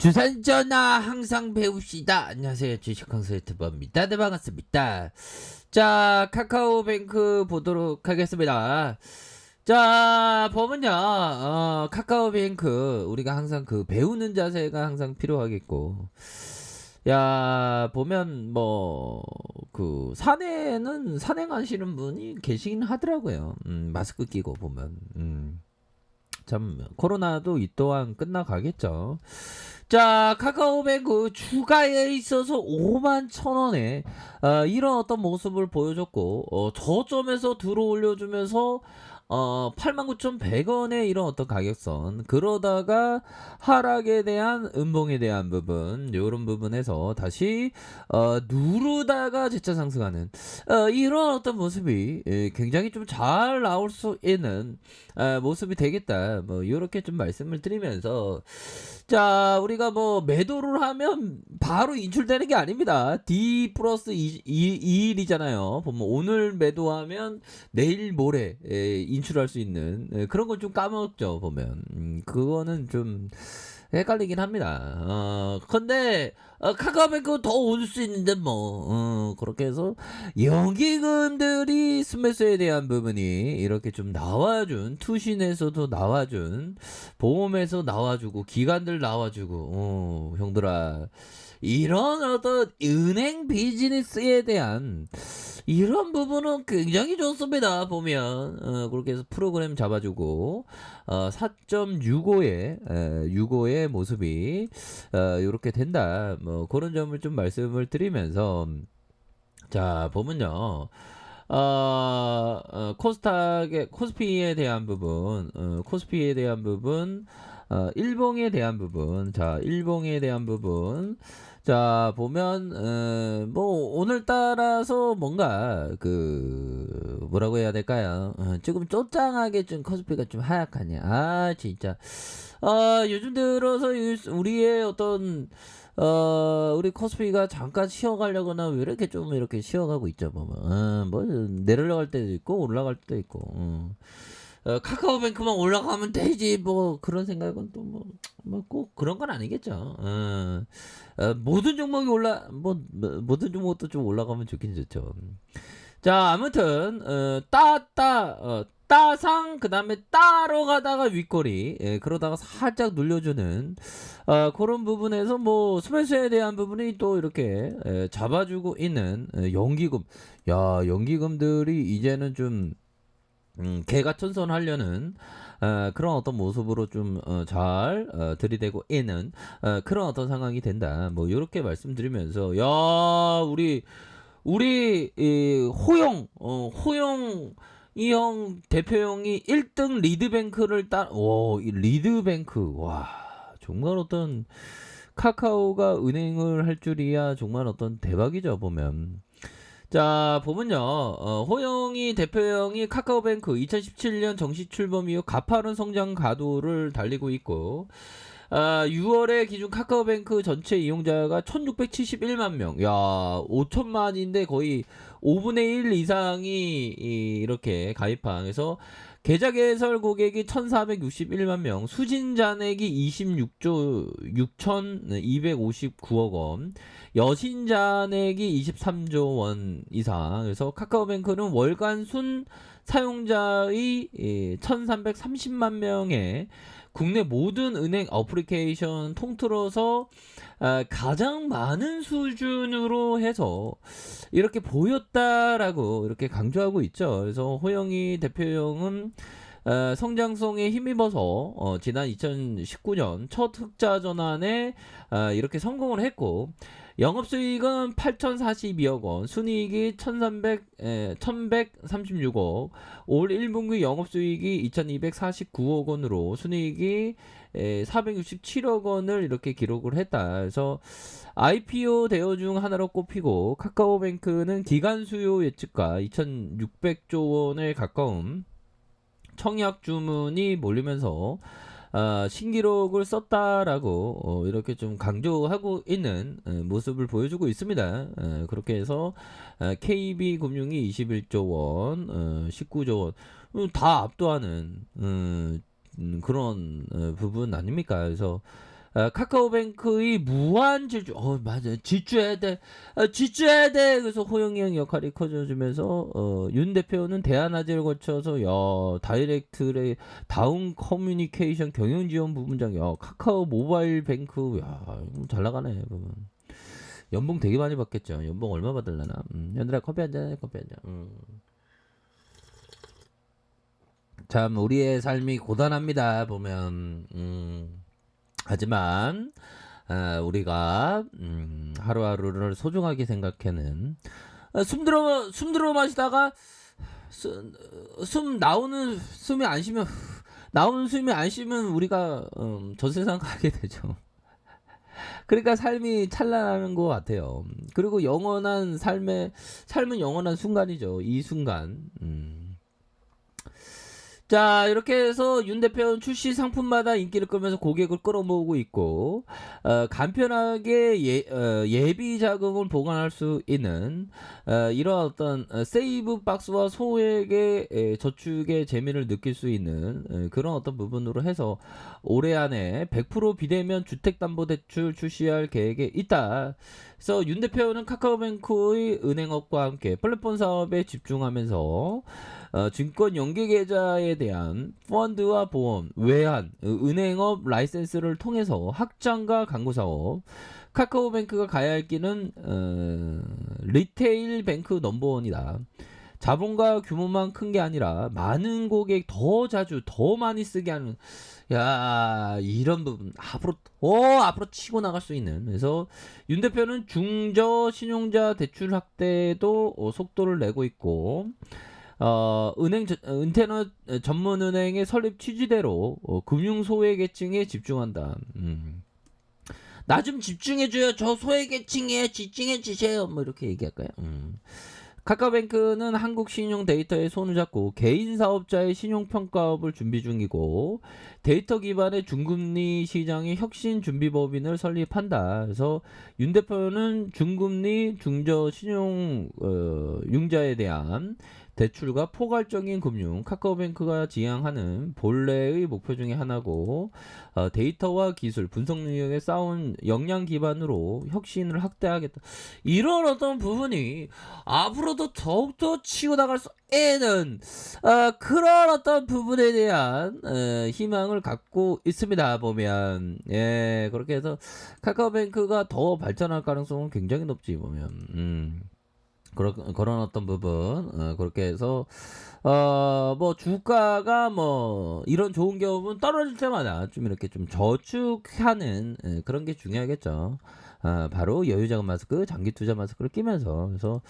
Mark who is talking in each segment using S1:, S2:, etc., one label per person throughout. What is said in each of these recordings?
S1: 주산전화 항상 배웁시다. 안녕하세요. 주식강사 유튜버입니다. 네, 반갑습니다. 자, 카카오뱅크 보도록 하겠습니다. 자, 보면요, 카카오뱅크, 우리가 항상 그 배우는 자세가 항상 필요하겠고, 야, 보면 산에는 산행하시는 분이 계시긴 하더라고요. 마스크 끼고 보면. 참, 코로나도 이 또한 끝나가겠죠. 자, 카카오뱅크 주가에 있어서 5만 1,000원에 이런 어떤 모습을 보여줬고, 저점에서 들어 올려주면서 89,100원의 이런 어떤 가격선, 그러다가 하락에 대한 음봉에 대한 부분, 요런 부분에서 다시 누르다가 재차 상승하는 이런 어떤 모습이 굉장히 좀 잘 나올 수 있는 모습이 되겠다, 뭐 요렇게 좀 말씀을 드리면서, 자, 우리가 뭐 매도를 하면 바로 인출되는 게 아닙니다. D 플러스 2일이잖아요. 보면 오늘 매도하면 내일 모레 인출할 수 있는 그런 걸 좀 까먹죠, 보면. 그거는 좀 헷갈리긴 합니다. 근데 카카오뱅크 더 올 수 있는데 그렇게 해서 연기금들이 스매스에 대한 부분이 이렇게 좀 나와준, 투신에서도 나와준, 보험에서 나와주고, 기관들 나와주고, 형들아, 이런 어떤 은행 비즈니스에 대한 이런 부분은 굉장히 좋습니다. 보면 그렇게 해서 프로그램 잡아주고 4.65의 모습이 이렇게 된다, 뭐 그런 점을 좀 말씀을 드리면서, 자, 보면요, 코스닥의 코스피에 대한 부분, 일봉에 대한 부분, 자, 일봉에 대한 부분, 자, 보면 뭐 오늘 따라서 뭔가 뭐라고 해야 될까요? 조금 쪼짱하게 좀 코스피가 좀 하락하냐. 아, 진짜. 요즘 들어서 우리의 어떤 우리 코스피가 잠깐 쉬어가려거나 왜 이렇게 좀 이렇게 쉬어가고 있죠, 보면. 뭐 내려갈 때도 있고 올라갈 때도 있고. 카카오뱅크만 올라가면 되지, 뭐 그런 생각은 또 뭐 꼭 그런 건 아니겠죠. 모든 종목이 모든 종목도 좀 올라가면 좋긴 좋죠. 자, 아무튼 따상, 그 다음에 따로 가다가 윗꼬리, 그러다가 살짝 눌려주는 그런 부분에서 뭐 스매스에 대한 부분이 또 이렇게 잡아주고 있는 연기금. 야, 연기금들이 이제는 좀 개가천선하려는 그런 어떤 모습으로 좀 잘 들이대고 있는 그런 어떤 상황이 된다, 뭐 요렇게 말씀드리면서, 야, 우리 이 호용 이 형 대표형이 1등 리드뱅크를 이 리드뱅크, 와, 정말 어떤 카카오가 은행을 할 줄이야 정말 어떤 대박이죠, 보면. 자, 보면요, 호영이 대표형이 카카오뱅크 2017년 정시 출범 이후 가파른 성장 가도를 달리고 있고, 6월에 기준 카카오뱅크 전체 이용자가 1671만 명. 야, 5천만인데 거의 5분의 1 이상이 이렇게 가입한. 그래서 계좌 개설 고객이 1461만 명, 수진 잔액이 26조 6259억 원, 여신 잔액이 23조 원 이상. 그래서 카카오뱅크는 월간 순 사용자의 1330만 명의 국내 모든 은행 어플리케이션 통틀어서 가장 많은 수준으로 해서 이렇게 보였다라고 이렇게 강조하고 있죠. 그래서 호영이 대표형은 성장성에 힘입어서 지난 2019년 첫 흑자 전환에 이렇게 성공을 했고, 영업수익은 8,042억 원, 순이익이 1,136억, 올 1분기 영업수익이 2,249억 원으로 순이익이 467억 원을 이렇게 기록을 했다. 그래서 IPO 대여 중 하나로 꼽히고, 카카오뱅크는 기간 수요 예측가 2,600조 원에 가까운 청약 주문이 몰리면서 신기록을 썼다라고 이렇게 좀 강조하고 있는 모습을 보여주고 있습니다. 그렇게 해서 KB금융이 21조 원, 19조 원, 다 압도하는 그런 부분 아닙니까? 그래서 카카오뱅크의 무한 질주, 맞아, 질주해야 돼, 질주해야 돼. 그래서 호영이 형 역할이 커져주면서 윤 대표는 대한아제를 거쳐서 다이렉트의 다운 커뮤니케이션 경영지원 부분장, 카카오 모바일 뱅크, 잘 나가네. 부분. 연봉 되게 많이 받겠죠. 연봉 얼마 받을라나? 얘들아 커피 한잔 해, 커피 한잔. 참 우리의 삶이 고단합니다. 보면 하지만 우리가 하루하루를 소중하게 생각하는, 숨 들어 마시다가 숨 나오는 숨이 안 쉬면, 나오는 숨이 안 쉬면 우리가 저 세상 가게 되죠. 그러니까 삶이 찬란한 것 같아요. 그리고 영원한 삶은 영원한 순간이죠. 이 순간. 자, 이렇게 해서 윤 대표는 출시 상품마다 인기를 끌면서 고객을 끌어모으고 있고, 간편하게 예비 자금을 보관할 수 있는 이런 어떤 세이브 박스와 소액의 저축의 재미를 느낄 수 있는 그런 어떤 부분으로 해서 올해 안에 100% 비대면 주택담보대출 출시할 계획에 있다. 그래서 윤 대표는 카카오뱅크의 은행업과 함께 플랫폼 사업에 집중하면서 증권 연계 계좌에 대한 펀드와 보험, 외환, 은행업 라이센스를 통해서 확장과 광고 사업, 카카오뱅크가 가야 할 길은 리테일 뱅크 넘버원이다. 자본과 규모만 큰 게 아니라 많은 고객 더 자주 더 많이 쓰게 하는, 이런 부분 앞으로 치고 나갈 수 있는. 그래서 윤 대표는 중저 신용자 대출 확대도 속도를 내고 있고, 인터넷 전문 은행의 설립 취지대로 금융 소외계층에 집중한다. 나 좀 집중해줘요. 저 소외계층에 집중해주세요. 뭐 이렇게 얘기할까요? 카카오뱅크는 한국 신용 데이터에 손을 잡고 개인 사업자의 신용 평가업을 준비 중이고, 데이터 기반의 중금리 시장의 혁신 준비법인을 설립한다. 그래서 윤 대표는 중금리 중저 신용 융자에 대한 대출과 포괄적인 금융, 카카오뱅크가 지향하는 본래의 목표 중에 하나고, 데이터와 기술, 분석 능력에 쌓은 역량 기반으로 혁신을 확대하겠다. 이런 어떤 부분이 앞으로도 더욱더 치고 나갈 수 있는 그런 어떤 부분에 대한 희망을 갖고 있습니다. 보면 그렇게 해서 카카오뱅크가 더 발전할 가능성은 굉장히 높지. 보면 그런 어떤 부분, 그렇게 해서 뭐 주가가 뭐 이런 좋은 경험은 떨어질 때마다 좀 이렇게 좀 저축하는 그런 게 중요하겠죠. 바로 여유자금 마스크, 장기 투자 마스크를 끼면서. 그래서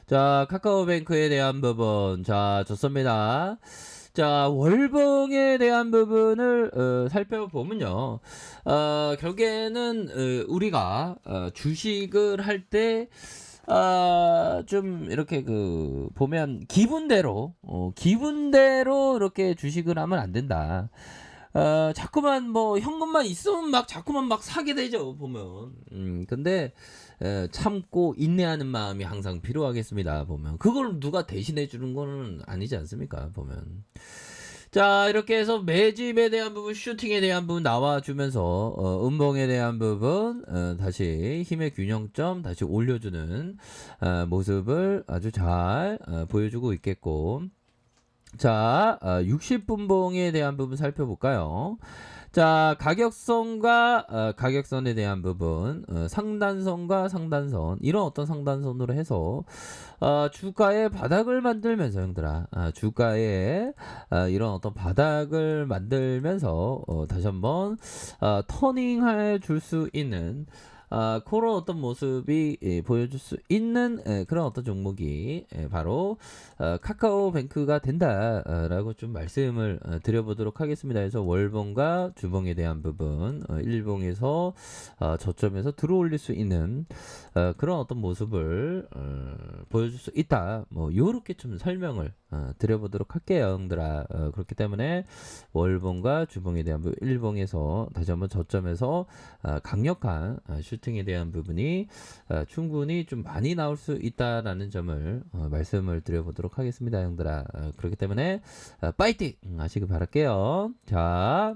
S1: 자, 카카오뱅크에 대한 부분, 자, 좋습니다. 자, 월봉에 대한 부분을 살펴보면요, 결국에는 우리가 주식을 할때 좀 이렇게 보면 기분대로 이렇게 주식을 하면 안 된다. 자꾸만 뭐 현금만 있으면 자꾸만 사게 되죠, 보면. 근데 참고 인내하는 마음이 항상 필요하겠습니다, 보면. 그걸 누가 대신해 주는 거는 아니지 않습니까, 보면. 자, 이렇게 해서 매집에 대한 부분, 슈팅에 대한 부분 나와주면서 음봉에 대한 부분 다시 힘의 균형점 다시 올려주는 모습을 아주 잘 보여주고 있겠고, 자, 60분봉에 대한 부분 살펴볼까요? 자, 가격선과 가격선에 대한 부분, 상단선과 상단선, 이런 어떤 상단선으로 해서 주가의 바닥을 만들면서, 형들아, 주가의 이런 어떤 바닥을 만들면서 다시 한번 터닝해 줄 수 있는 그런 어떤 모습이 보여줄 수 있는 그런 어떤 종목이 바로 카카오뱅크가 된다라고 좀 말씀을 드려보도록 하겠습니다. 그래서 월봉과 주봉에 대한 부분, 일봉에서 저점에서 들어올릴 수 있는 그런 어떤 모습을 보여줄 수 있다. 뭐 요렇게 좀 설명을 드려보도록 할게요, 형들아. 그렇기 때문에 월봉과 주봉에 대한 부분, 일봉에서 다시 한번 저점에서 강력한 실증에 대한 부분이 충분히 좀 많이 나올 수 있다라는 점을 말씀을 드려보도록 하겠습니다, 형들아. 그렇기 때문에 파이팅 하시길 바랄게요. 자,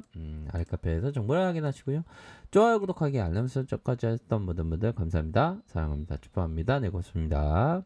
S1: 아랫카페에서 정보를 확인하시고요. 좋아요, 구독하기, 알람 설정까지 하셨던 모든 분들 감사합니다. 사랑합니다. 축복합니다. 네, 고맙습니다.